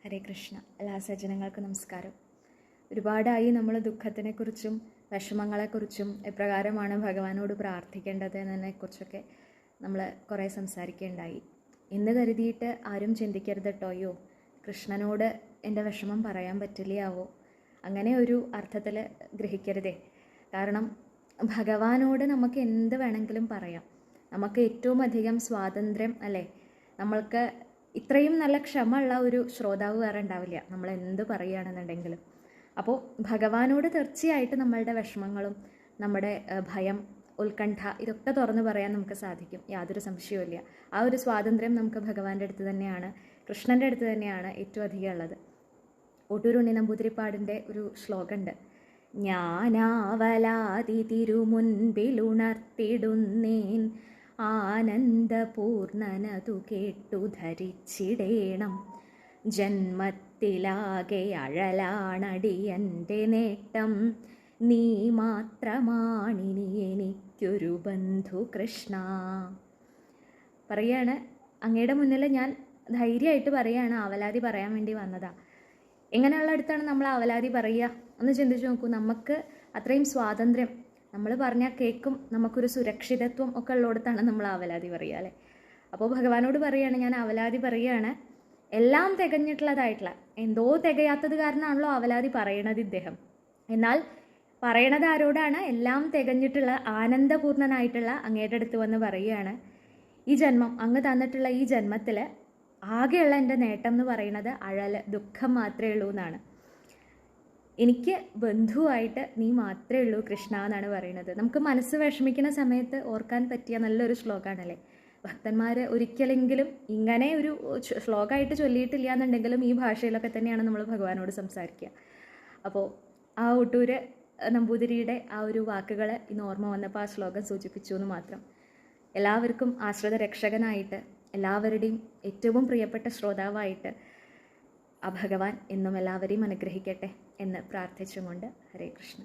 ഹരേ കൃഷ്ണ. എല്ലാ സജ്ജനങ്ങൾക്കും നമസ്കാരം. ഒരുപാടായി നമ്മൾ ദുഃഖത്തിനെക്കുറിച്ചും വിഷമങ്ങളെക്കുറിച്ചും എപ്രകാരമാണ് ഭഗവാനോട് പ്രാർത്ഥിക്കേണ്ടത് എന്നതിനെക്കുറിച്ചൊക്കെ നമ്മൾ കുറേ സംസാരിക്കുകയുണ്ടായി. എന്ന് കരുതിയിട്ട് ആരും ചിന്തിക്കരുത് കേട്ടോയോ, കൃഷ്ണനോട് എൻ്റെ വിഷമം പറയാൻ പറ്റില്ലയാവോ, അങ്ങനെ ഒരു അർത്ഥത്തിൽ ഗ്രഹിക്കരുതേ. കാരണം ഭഗവാനോട് നമുക്ക് എന്ത് വേണമെങ്കിലും പറയാം. നമുക്ക് ഏറ്റവും അധികം സ്വാതന്ത്ര്യം അല്ലേ, നമ്മൾക്ക് ഇത്രയും നല്ല ക്ഷമയുള്ള ഒരു ശ്രോതാവ് വേറെ ഉണ്ടാവില്ല, നമ്മൾ എന്ത് പറയുകയാണെന്നുണ്ടെങ്കിലും. അപ്പോൾ ഭഗവാനോട് തീർച്ചയായിട്ടും നമ്മളുടെ വിഷമങ്ങളും നമ്മുടെ ഭയം, ഉത്കണ്ഠ ഇതൊക്കെ തുറന്നു പറയാൻ നമുക്ക് സാധിക്കും, യാതൊരു സംശയവുമില്ല. ആ ഒരു സ്വാതന്ത്ര്യം നമുക്ക് ഭഗവാന്റെ അടുത്ത് തന്നെയാണ്, കൃഷ്ണൻ്റെ അടുത്ത് തന്നെയാണ് ഏറ്റവും അധികം ഉള്ളത്. ഒട്ടൂർ ഉണ്ണി നമ്പൂതിരിപ്പാടിൻ്റെ ഒരു ശ്ലോകമുണ്ട്: ഞാനാവലാതി തിരുമുൻപിലുണർത്തിടുന്നേൻ ആനന്ദപൂർണനതു കേട്ടു ധരിച്ചിടേണം. ജന്മത്തിലാകെ അഴലാണടിയൻ്റെ നേട്ടം, നീ മാത്രമാണിനി എനിക്കൊരു ബന്ധു കൃഷ്ണ. പറയാണ്, അങ്ങയുടെ മുന്നിൽ ഞാൻ ധൈര്യമായിട്ട് പറയുകയാണ്, അവലാതി പറയാൻ വേണ്ടി വന്നതാ. എങ്ങനെയുള്ള അടുത്താണ് നമ്മൾ അവലാതി പറയുക? ഒന്ന് ചിന്തിച്ച് നോക്കൂ. നമുക്ക് അത്രയും സ്വാതന്ത്ര്യം, നമ്മൾ പറഞ്ഞാൽ കേൾക്കും, നമുക്കൊരു സുരക്ഷിതത്വം ഒക്കെ ഉള്ളിടത്താണ് നമ്മൾ അവലാതി പറയുക അല്ലേ. അപ്പോൾ ഭഗവാനോട് പറയുകയാണ്, ഞാൻ അവലാതി പറയുകയാണ്, എല്ലാം തികഞ്ഞിട്ടുള്ളതായിട്ടുള്ള, എന്തോ തികയാത്തത് കാരണമാണല്ലോ അവലാതി പറയണത് ഇദ്ദേഹം. എന്നാൽ പറയണത് ആരോടാണ്? എല്ലാം തികഞ്ഞിട്ടുള്ള ആനന്ദപൂർണനായിട്ടുള്ള അങ്ങയുടെ അടുത്ത് വന്ന് പറയുകയാണ്, ഈ ജന്മം, അങ്ങ് തന്നിട്ടുള്ള ഈ ജന്മത്തിൽ ആകെയുള്ള എൻ്റെ നേട്ടം എന്ന് പറയുന്നത് അഴൽ, ദുഃഖം മാത്രമേ ഉള്ളൂ എന്നാണ്. എനിക്ക് ബന്ധുവായിട്ട് നീ മാത്രമേ ഉള്ളൂ കൃഷ്ണ എന്നാണ് പറയുന്നത്. നമുക്ക് മനസ്സ് വിഷമിക്കുന്ന സമയത്ത് ഓർക്കാൻ പറ്റിയ നല്ലൊരു ശ്ലോകമാണല്ലേ. ഭക്തന്മാർ ഒരിക്കലെങ്കിലും ഇങ്ങനെ ഒരു ശ്ലോകമായിട്ട് ചൊല്ലിയിട്ടില്ല എന്നുണ്ടെങ്കിലും ഈ ഭാഷയിലൊക്കെ തന്നെയാണ് നമ്മൾ ഭഗവാനോട് സംസാരിക്കുക. അപ്പോൾ ആ ഒട്ടൂര് നമ്പൂതിരിയുടെ ആ ഒരു വാക്കുകൾ ഇന്ന് ഓർമ്മ വന്നപ്പോൾ ആ ശ്ലോകം സൂചിപ്പിച്ചു എന്ന് മാത്രം. എല്ലാവർക്കും ആശ്രിത രക്ഷകനായിട്ട്, എല്ലാവരുടെയും ഏറ്റവും പ്രിയപ്പെട്ട ശ്രോതാവായിട്ട് ആ ഭഗവാൻ എന്നും എല്ലാവരെയും അനുഗ്രഹിക്കട്ടെ എന്ന് പ്രാർത്ഥിച്ചുകൊണ്ട് ഹരേ കൃഷ്ണ.